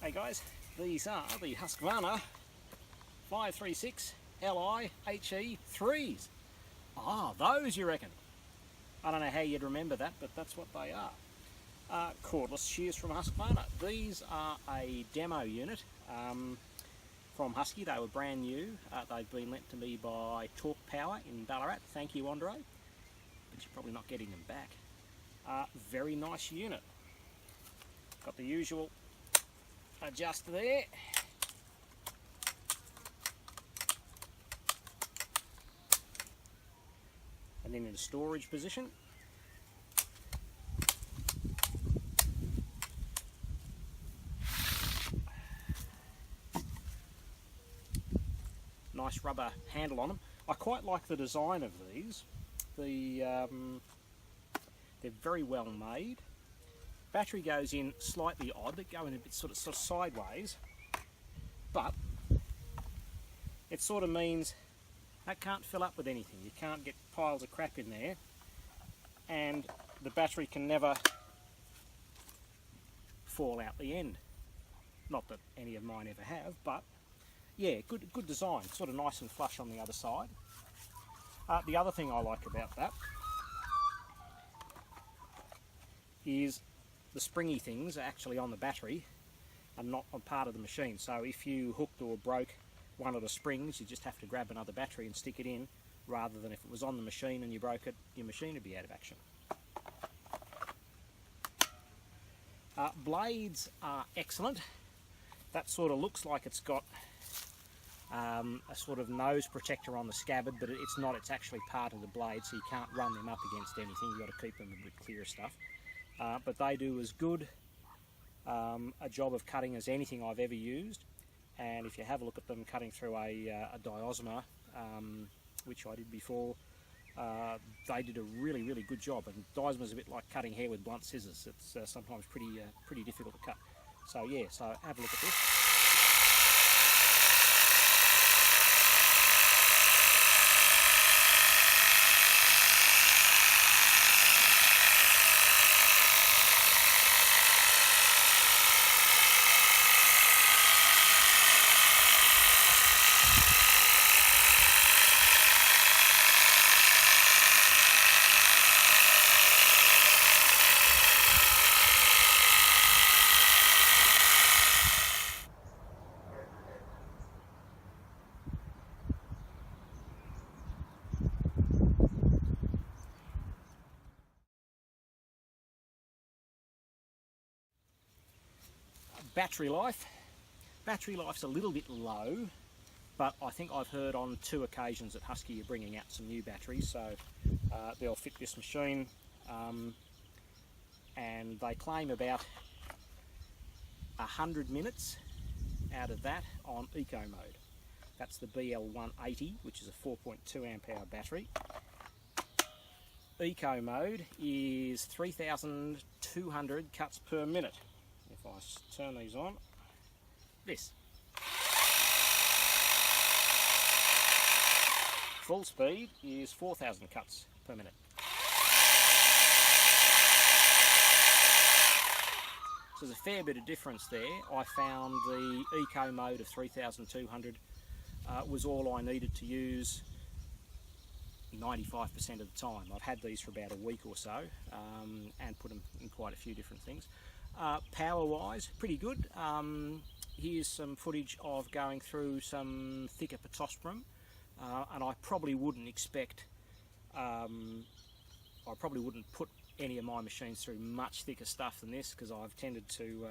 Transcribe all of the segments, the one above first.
Hey guys, these are the Husqvarna 536LiHE3s. Ah, those you reckon? I don't know how you'd remember that, but that's what they are. Cordless shears from Husqvarna. These are a demo unit from Husky. They were brand new. They've been lent to me by TorquePower in Ballarat. Thank you, Andre. But you're probably not getting them back. Very nice unit. Got the usual adjust there. And then in a storage position. Nice rubber handle on them. I quite like the design of these. They're very well made. Battery goes in slightly odd. They go in a bit sort of sideways, but it sort of means that can't fill up with anything. You can't get piles of crap in there, and the battery can never fall out the end. Not that any of mine ever have, but yeah, good design. Sort of nice and flush on the other side. The other thing I like about that is the springy things are actually on the battery and not on part of the machine. So if you hooked or broke one of the springs, you just have to grab another battery and stick it in, rather than if it was on the machine and you broke it, your machine would be out of action. Blades are excellent. That sort of looks like it's got a sort of nose protector on the scabbard, but it's not. It's actually part of the blade, so you can't run them up against anything. You've got to keep them a bit clear of stuff. But they do as good a job of cutting as anything I've ever used. And if you have a look at them cutting through a diosma, which I did before, they did a really good job. And diosma's a bit like cutting hair with blunt scissors. It's sometimes pretty difficult to cut. So yeah, so have a look at this. Battery life. Battery life's a little bit low, but I think I've heard on 2 occasions that Husky are bringing out some new batteries, so they'll fit this machine, and they claim about 100 minutes out of that on eco mode. That's the BL180, which is a 4.2 amp hour battery. Eco mode is 3,200 cuts per minute. If I turn these on, this. Full speed is 4,000 cuts per minute. So there's a fair bit of difference there. I found the eco mode of 3,200 was all I needed to use 95% of the time. I've had these for about a week or so, and put them in quite a few different things. Power wise, pretty good. Here's some footage of going through some thicker potosprum, and I probably wouldn't expect, I probably wouldn't put any of my machines through much thicker stuff than this, because I've tended to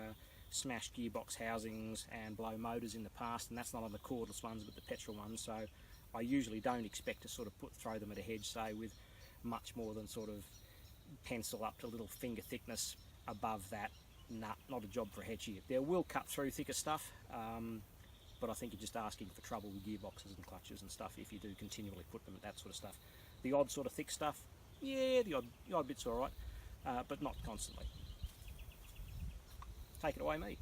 smash gearbox housings and blow motors in the past, and that's not on the cordless ones but the petrol ones, so I usually don't expect to sort of throw them at a hedge, say, with much more than sort of pencil up to little finger thickness above that. Nah, not a job for a hedge here. They will cut through thicker stuff, but I think you're just asking for trouble with gearboxes and clutches and stuff if you do continually put them at that sort of stuff. The odd sort of thick stuff, yeah, the odd bit's alright, but not constantly. Take it away, mate.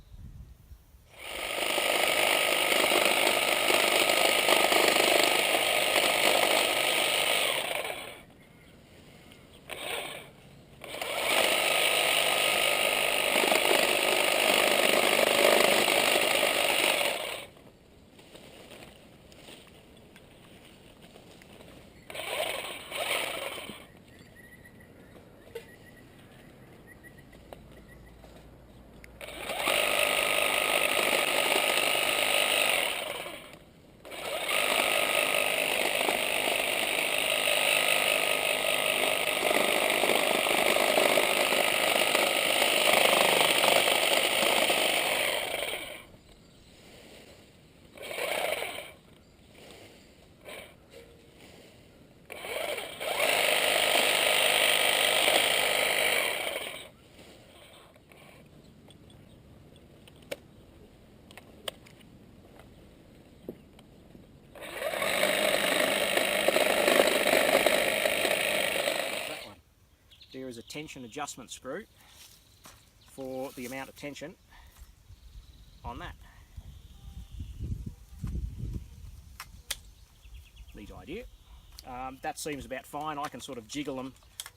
tension adjustment screw for the amount of tension on that. Neat idea. That seems about fine. I can sort of jiggle them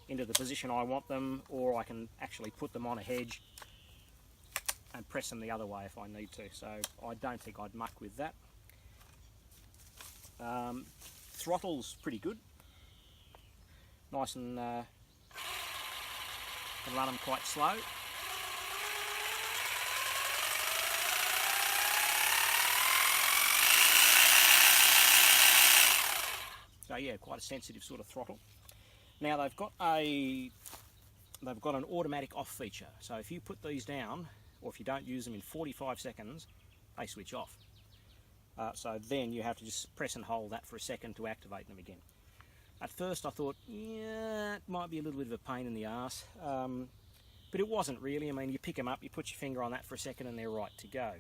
into the position I want them, or I can actually put them on a hedge and press them the other way if I need to. So I don't think I'd muck with that. Throttle's pretty good. Nice and can run them quite slow. So yeah, quite a sensitive sort of throttle. Now they've got an automatic off feature. So if you put these down, or if you don't use them in 45 seconds, they switch off. So then you have to just press and hold that for a second to activate them again. At first I thought, yeah, it might be a little bit of a pain in the arse, but it wasn't really. I mean, you pick them up, you put your finger on that for a second and they're right to go.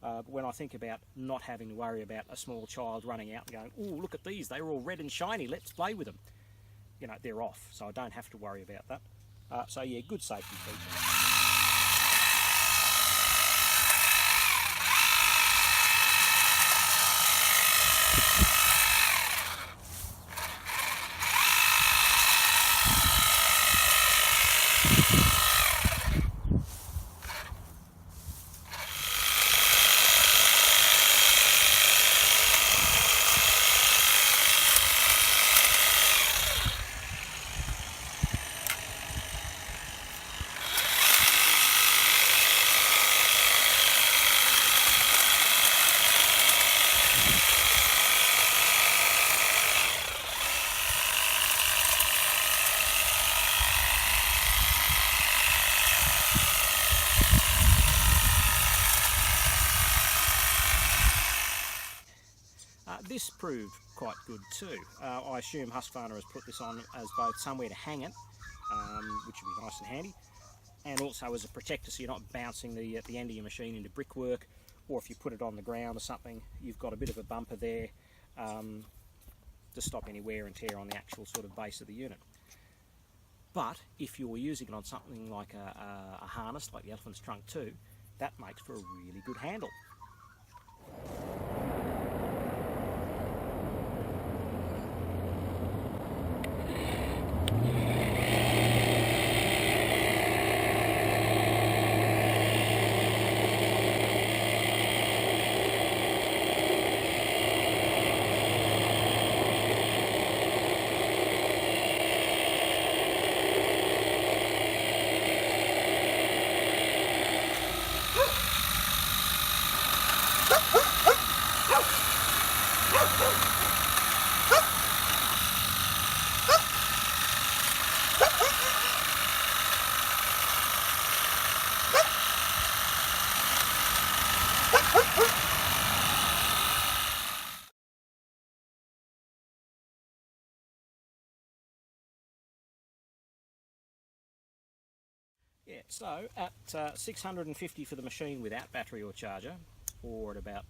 But when I think about not having to worry about a small child running out and going, oh, look at these, they're all red and shiny, let's play with them. You know, they're off, so I don't have to worry about that. So yeah, good safety feature. This proved quite good too. I assume Husqvarna has put this on as both somewhere to hang it, which would be nice and handy, and also as a protector so you're not bouncing the end of your machine into brickwork, or if you put it on the ground or something, you've got a bit of a bumper there to stop any wear and tear on the actual sort of base of the unit. But if you're using it on something like a harness, like the elephant's trunk too, that makes for a really good handle. Yeah, so at $650 for the machine without battery or charger, or at about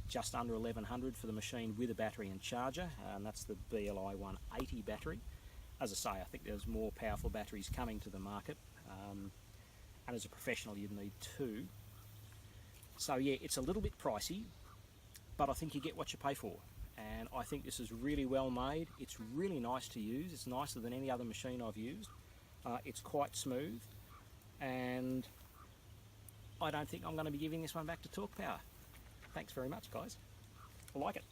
just under $1,100 for the machine with a battery and charger, and that's the BLI 180 battery. As I say, I think there's more powerful batteries coming to the market, and as a professional you'd need two. So yeah, it's a little bit pricey, but I think you get what you pay for. And I think this is really well made. It's really nice to use. It's nicer than any other machine I've used. It's quite smooth, and I don't think I'm going to be giving this one back to TorquePower. Thanks very much, guys. I like it.